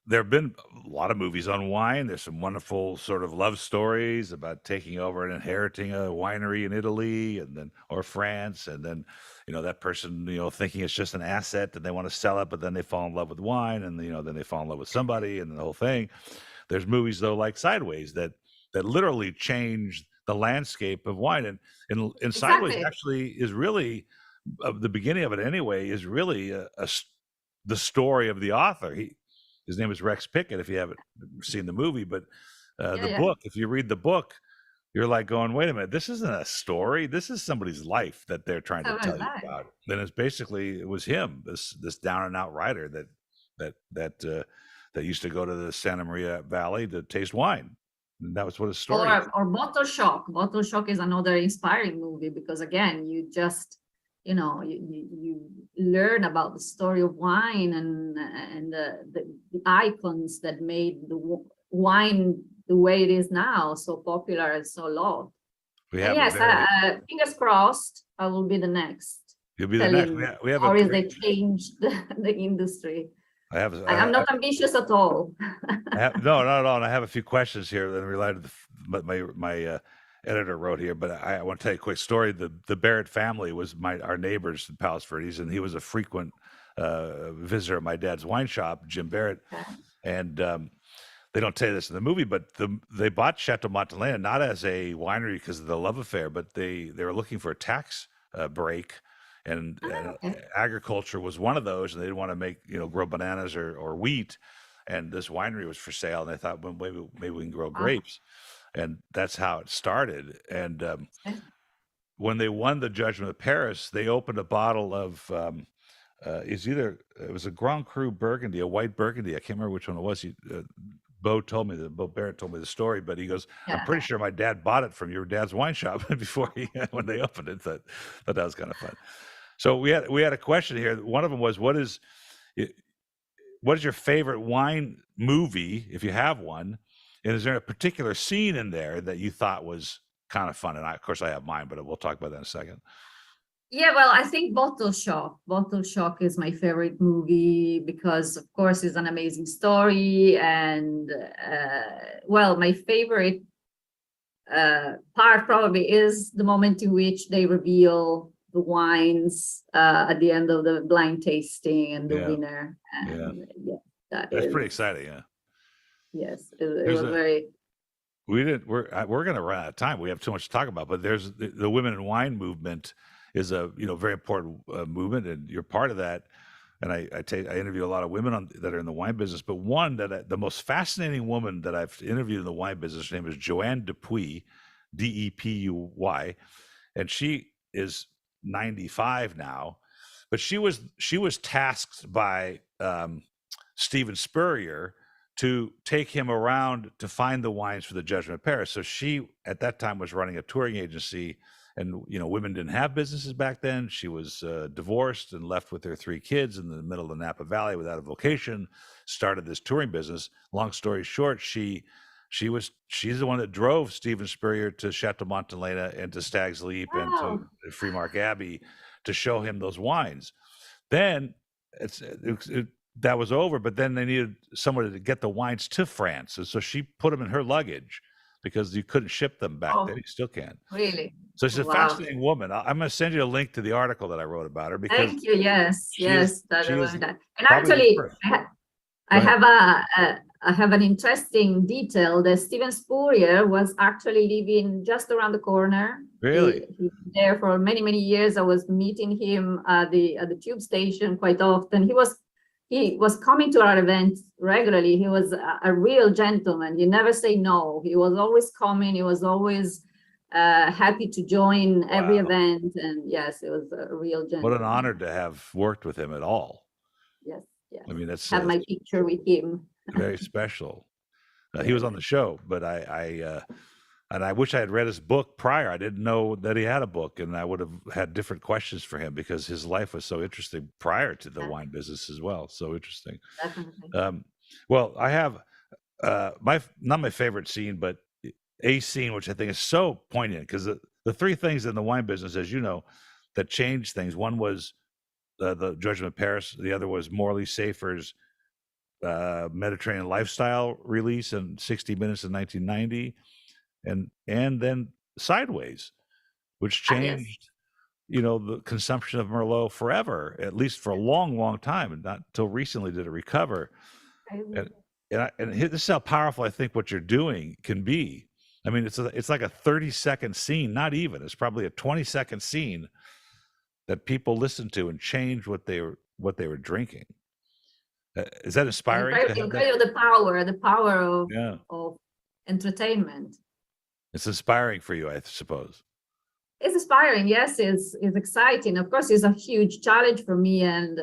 There have been a lot of movies on wine. There's some wonderful sort of love stories about taking over and inheriting a winery in Italy or France. And then, that person, thinking it's just an asset and they want to sell it, but then they fall in love with wine and, then they fall in love with somebody and the whole thing. There's movies though, like Sideways that literally change the landscape of wine. And Exactly. Sideways actually is really the beginning of it anyway is really the story of the author. His name is Rex Pickett, if you haven't seen the movie, but Yeah, the yeah. book, if you read the book, you're like going, wait a minute, this isn't a story. This is somebody's life that they're trying to So was tell you I. about. Then it's basically, it was him, this down and out writer that used to go to the Santa Maria Valley to taste wine. And that was what his story is. Or Bottle Shock. Bottle Shock is another inspiring movie because again, you just, you learn about the story of wine and the icons that made the wine the way it is now, so popular and so loved. We And have a yes, very, fingers crossed, I will be the next you'll be the next. telling We have a stories great, that changed the industry. I have, I'm not ambitious at all. no, not at all. And I have a few questions here that are related to my editor wrote here, but I want to tell you a quick story. The Barrett family was our neighbors in Palos Verdes, and he was a frequent visitor at my dad's wine shop, Jim Barrett. And they don't tell you this in the movie, but they bought Chateau Montelena not as a winery because of the love affair, but they were looking for a tax break. And Okay. agriculture was one of those, and they didn't want to grow bananas or wheat. And this winery was for sale, and they thought, well, maybe we can grow grapes, and that's how it started. And when they won the Judgment of Paris, they opened a bottle of it was a Grand Cru Burgundy, a white Burgundy. I can't remember which one it was. Bo Barrett told me the story, but he goes, I'm pretty sure my dad bought it from your dad's wine shop before when they opened it. Thought that was kind of fun. So we had a question here. One of them was, what is your favorite wine movie, if you have one? And is there a particular scene in there that you thought was kind of fun? And of course I have mine, but we'll talk about that in a second. Yeah, well, I think Bottle Shock. Bottle Shock is my favorite movie because, of course, it's an amazing story. And, well, my favorite part probably is the moment in which they reveal the wines at the end of the blind tasting and the winner. And, that's pretty exciting. Yeah. Yes, it was very. We're going to run out of time. We have too much to talk about, but there's the Women in Wine movement is a very important movement, and you're part of that. And I interview a lot of women that are in the wine business, but one the most fascinating woman that I've interviewed in the wine business, her name is Joanne Dupuy, Depuy, and she is 95 now, but she was tasked by Stephen Spurrier to take him around to find the wines for the Judgment of Paris. So she at that time was running a touring agency. And, women didn't have businesses back then. She was divorced and left with her 3 kids in the middle of the Napa Valley without a vocation, started this touring business. Long story short, she's the one that drove Stephen Spurrier to Chateau Montelena and to Stag's Leap and to Freemark Abbey to show him those wines. Then that was over, but then they needed somebody to get the wines to France. And so she put them in her luggage because you couldn't ship them back then. You still can. Really? So she's a fascinating woman. I'm going to send you a link to the article that I wrote about her. Because thank you. Yes. And actually, I have an interesting detail that Stephen Spurrier was actually living just around the corner. Really? He there for many, many years. I was meeting him at the tube station quite often. He was coming to our events regularly. He was a real gentleman. He never say no. He was always coming. He was always happy to join every event. And yes, it was a real gentleman. What an honor to have worked with him at all. Yes. I mean, that's have my picture with him. Very special. He was on the show, but I wish I had read his book prior. I didn't know that he had a book, and I would have had different questions for him because his life was so interesting prior to the wine business as well. So interesting. Definitely. Well, I have not my favorite scene, but a scene which I think is so poignant because the 3 things in the wine business, as you know, that changed things. One was the Judgment of Paris. The other was Morley Safer's Mediterranean Lifestyle release in 60 Minutes in 1990. And then Sideways, which changed, the consumption of Merlot forever, at least for a long, long time, and not until recently did it recover. And this is how powerful I think what you're doing can be. I mean, it's like a 30-second scene, not even. It's probably a 20-second scene that people listened to and changed what they were drinking. Is that inspiring to have that? Incredible, the power of Yeah, of entertainment. it's inspiring for you, I suppose. It's inspiring, yes. It's exciting. Of course, it's a huge challenge for me, and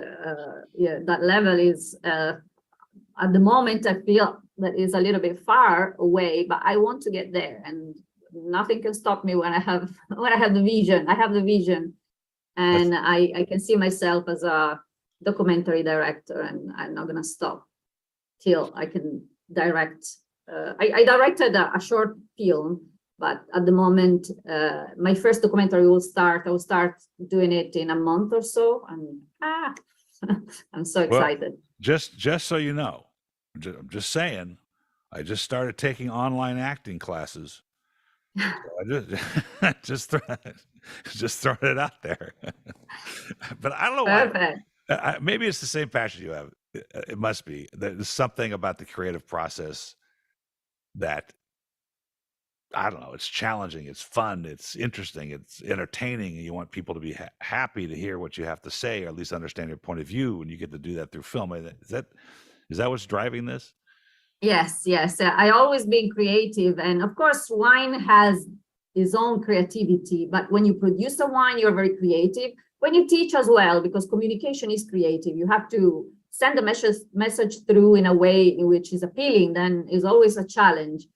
yeah, that level is at the moment I feel that is a little bit far away, but I want to get there, and nothing can stop me when I have the vision. I have the vision, and I can see myself as a documentary director, and I'm not gonna stop till I can direct. I directed a short film, but at the moment, my first documentary I will start doing it in a month or so, and I'm so excited. Well, just so you know, I'm just saying, I just started taking online acting classes. So I just just throwing it out there. But I don't know why. Perfect. Maybe it's the same passion you have. It must be. There's something about the creative process that, I don't know, it's challenging, it's fun, it's interesting, it's entertaining, and you want people to be happy to hear what you have to say, or at least understand your point of view, and you get to do that through film. Is that what's driving this? Yes, yes. I always been creative, and of course, wine has its own creativity. But when you produce a wine, you're very creative. When you teach as well, because communication is creative, you have to send the message through in a way in which is appealing. Then is always a challenge.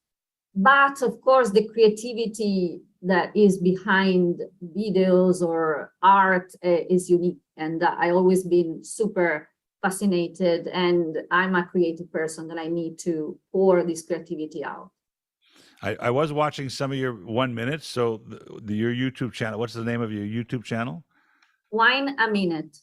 But of course, the creativity that is behind videos or art is unique, and I always been super fascinated, and I'm a creative person, and I need to pour this creativity out. I was watching some of your 1 minute. So your YouTube channel, what's the name of your YouTube channel? Wine a minute.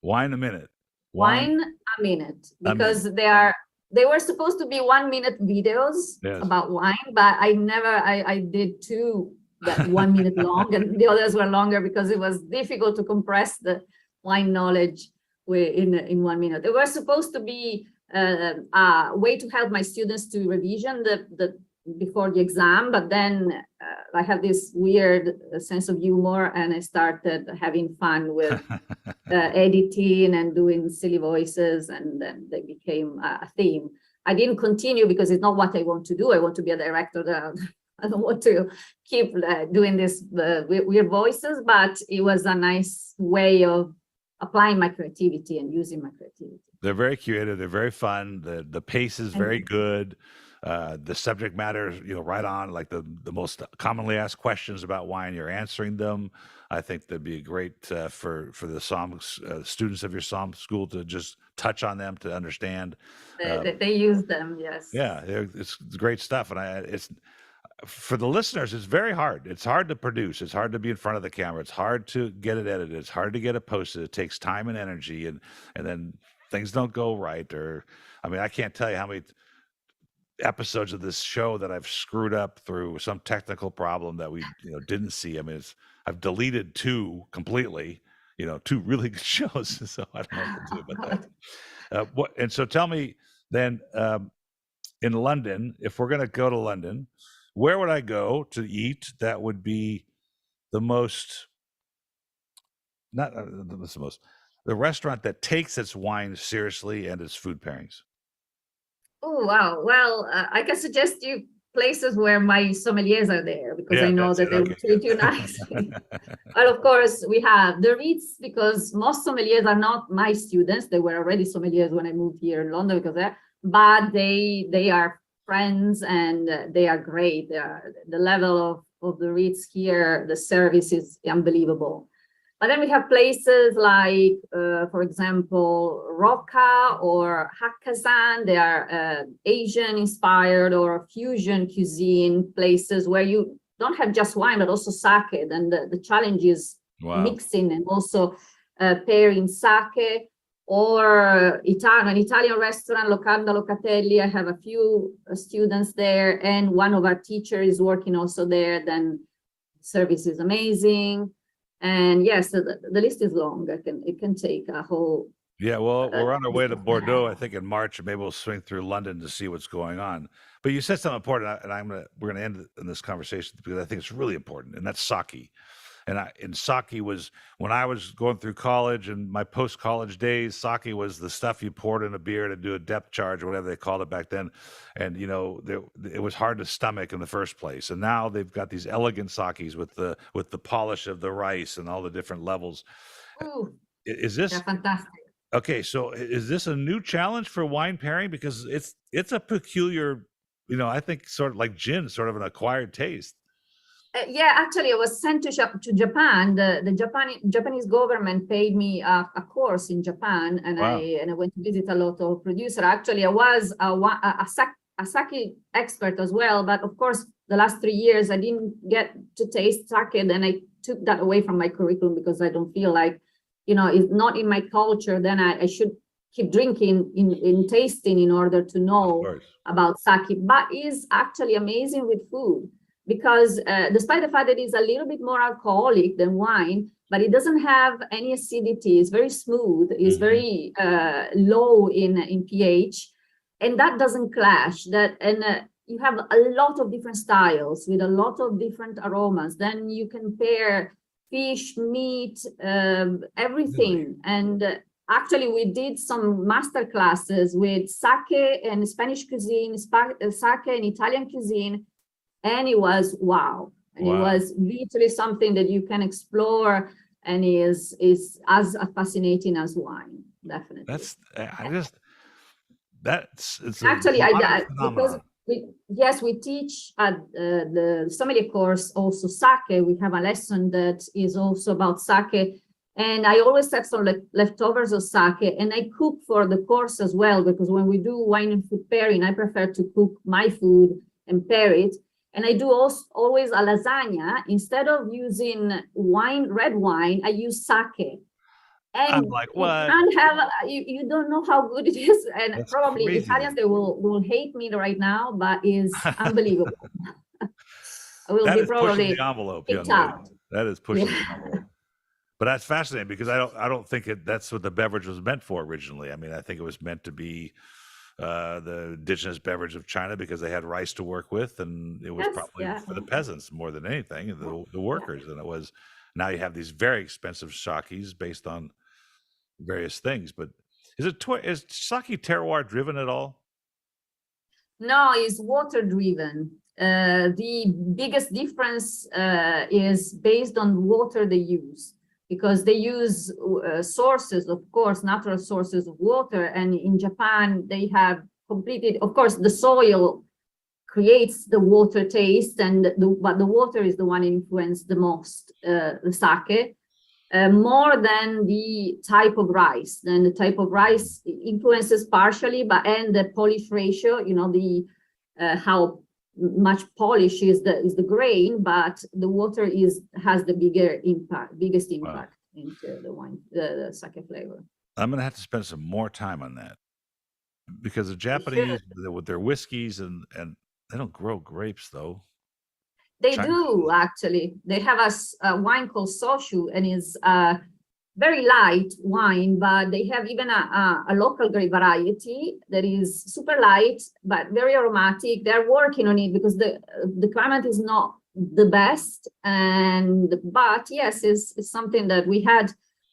Wine a minute. Wine a minute, because they were supposed to be 1 minute videos about wine, but I did two that 1 minute long, and the others were longer because it was difficult to compress the wine knowledge in 1 minute. They were supposed to be a way to help my students to revision the before the exam, but then I have this weird sense of humor, and I started having fun with editing and doing silly voices, and then they became a theme. I didn't continue because it's not what I want to do. I want to be a director. I don't want to keep doing this weird voices, but it was a nice way of applying my creativity and using my creativity. They're very creative. They're very fun. The pace is very good. The subject matter, right on, like the most commonly asked questions about wine, you're answering them. I think that'd be great for the Somm students of your Somm school to just touch on them, to understand. They use them, yes. Yeah, it's great stuff. And it's for the listeners, it's very hard. It's hard to produce. It's hard to be in front of the camera. It's hard to get it edited. It's hard to get it posted. It takes time and energy, and then things don't go right. I can't tell you how many episodes of this show that I've screwed up through some technical problem that we didn't see. I've deleted two completely, two really good shows. So I don't know what to do about that. And so tell me then, in London, if we're going to go to London, where would I go to eat that would be the most, not the most, the restaurant that takes its wine seriously and its food pairings? Oh, wow. Well, I can suggest you places where my sommeliers are there, because I know that they will treat you nicely. But of course, we have the Ritz, because most sommeliers are not my students. They were already sommeliers when I moved here in London, but they are friends, and they are great. The level of the Ritz here, the service is unbelievable. But then we have places like, for example, Rocca or Hakkasan. They are Asian inspired or fusion cuisine places where you don't have just wine, but also sake. And the challenge is mixing and also pairing sake. Or an Italian restaurant, Locanda Locatelli. I have a few students there, and one of our teachers is working also there. Then service is amazing. And yes, the list is long. It can take a whole. Yeah, well, we're on our way to Bordeaux, I think, in March, and maybe we'll swing through London to see what's going on. But you said something important, and we're gonna end in this conversation because I think it's really important, and that's sake. And sake was, when I was going through college and my post-college days, sake was the stuff you poured in a beer to do a depth charge or whatever they called it back then. And it was hard to stomach in the first place. And now they've got these elegant sakes with the polish of the rice and all the different levels. Ooh, Is they're this fantastic. okay? So is this a new challenge for wine pairing? Because it's a peculiar, I think sort of like gin, sort of an acquired taste. Yeah, actually, I was sent to Japan. The Japanese government paid me a course in Japan, and Wow. I went to visit a lot of producers. Actually, I was a sake expert as well, but of course, the last 3 years I didn't get to taste sake, and I took that away from my curriculum because I don't feel like, it's not in my culture. Then I should keep drinking in tasting in order to Of know course. about sake. But it's actually amazing with food, because despite the fact that it's a little bit more alcoholic than wine, but it doesn't have any acidity. It's very smooth. It's very low in pH, and that doesn't clash. You have a lot of different styles with a lot of different aromas. Then you can pair fish, meat, everything. Really? And actually, we did some master classes with sake and Spanish cuisine, sake and Italian cuisine. And it was wow. And it Wow. was literally something that you can explore, and is as fascinating as wine, definitely. It's a Actually, modern because phenomenon. we teach at the sommelier course also sake. We have a lesson that is also about sake, and I always have some leftovers of sake, and I cook for the course as well, because when we do wine and food pairing, I prefer to cook my food and pair it. And I do also always a lasagna. Instead of using red wine, I use sake. I'm And like, you what? can't have, you don't know how good it is. And That's probably crazy. Italians, they will hate me right now, but is unbelievable. I will That be is pushing the probably envelope, kicked young lady. out. That is pushing the Yeah. envelope. But that's fascinating because I don't think that's what the beverage was meant for originally. I mean, I think it was meant to be the indigenous beverage of China because they had rice to work with, and it was Yes, probably yeah, for the peasants more than anything, the yeah. workers. And it was, now you have these very expensive sakes based on various things. But is sake terroir driven at all? No, it's water driven. The biggest difference is based on water they use, because they use sources, of course, natural sources of water. And in Japan, they have completed, of course, the soil creates the water taste, but the water is the one influenced the most the sake. More than the type of rice. Then the type of rice influences partially, and the polish ratio, the how much polish is the grain, but the water has the biggest Wow. impact into the wine, the sake flavor. I'm going to have to spend some more time on that because the You should. Japanese, with their whiskeys and they don't grow grapes though. They China. do, actually. They have a wine called Soshu, and is very light wine, but they have even a local grape variety that is super light, but very aromatic. They're working on it because the climate is not the best. But yes, it's something that we had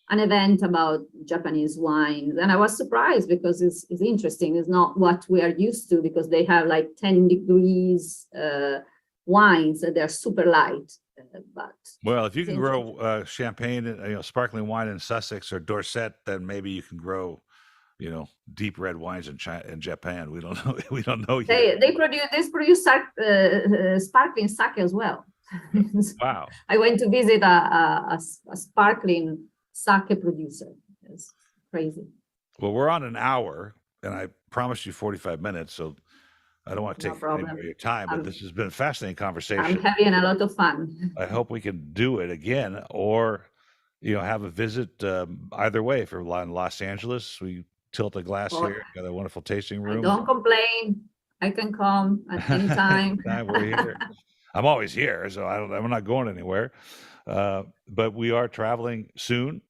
an event about Japanese wines, and I was surprised because it's interesting. It's not what we are used to, because they have like 10 degrees wines that they're super light. But Well, if you it's can interesting. grow champagne, sparkling wine in Sussex or Dorset, then maybe you can grow, deep red wines in China and Japan. We don't know. We don't know yet. They produce sparkling sake as well. Wow. I went to visit a sparkling sake producer. It's crazy. Well, we're on an hour, and I promised you 45 minutes, so I don't want to No take any more of problem. your time. But this has been a fascinating I'm conversation. having a lot of fun. I hope we can do it again, or have a visit. Either way, if you're in Los Angeles, we tilt a glass Well, here. Got a wonderful tasting I room. don't complain. I can come at any time. Anytime we're here. I'm always here, so I'm not going anywhere. But we are traveling soon,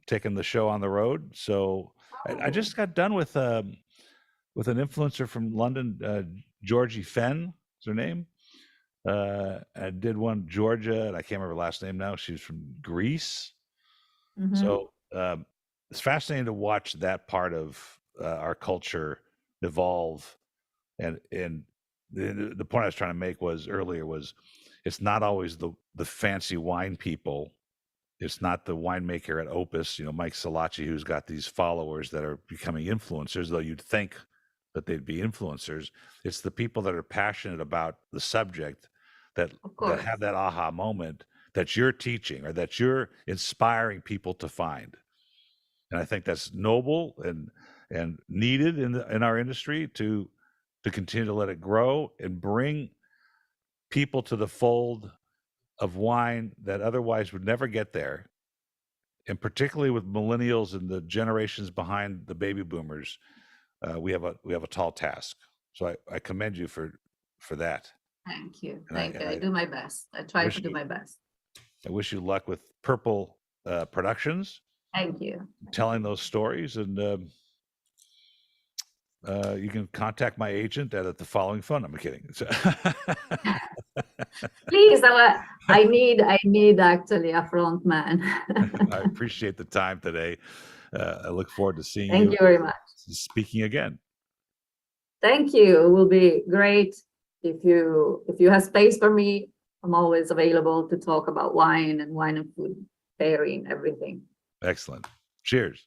taking the show on the road. So I Oh, just got done with an influencer from London, Georgie Fenn is her name. I did one Georgia, and I can't remember her last name now. She's from Greece. Mhm. So it's fascinating to watch that part of our culture evolve. And the point I was trying to make was earlier was it's not always the fancy wine people. It's not the winemaker at Opus, Mike Salacci, who's got these followers that are becoming influencers, though you'd think that they'd be influencers. It's the people that are passionate about the subject that Of that course. have that aha moment that you're teaching or that you're inspiring people to find. And I think that's noble and needed in our industry to continue to let it grow and bring people to the fold of wine that otherwise would never get there. And particularly with millennials and the generations behind the baby boomers, we have a tall task. So I commend you for that. Thank you. And Thank you. I do my best. I try to do my best. I wish you luck with Purple Productions, Thank you. telling those stories, and you can contact my agent at the following phone. I'm kidding. Please, I need actually a front man. I appreciate the time today. I look forward to seeing Thank you you very much. speaking again. Thank you. It will be great if you have space for me. I'm always available to talk about wine and food pairing, everything. Excellent. Cheers.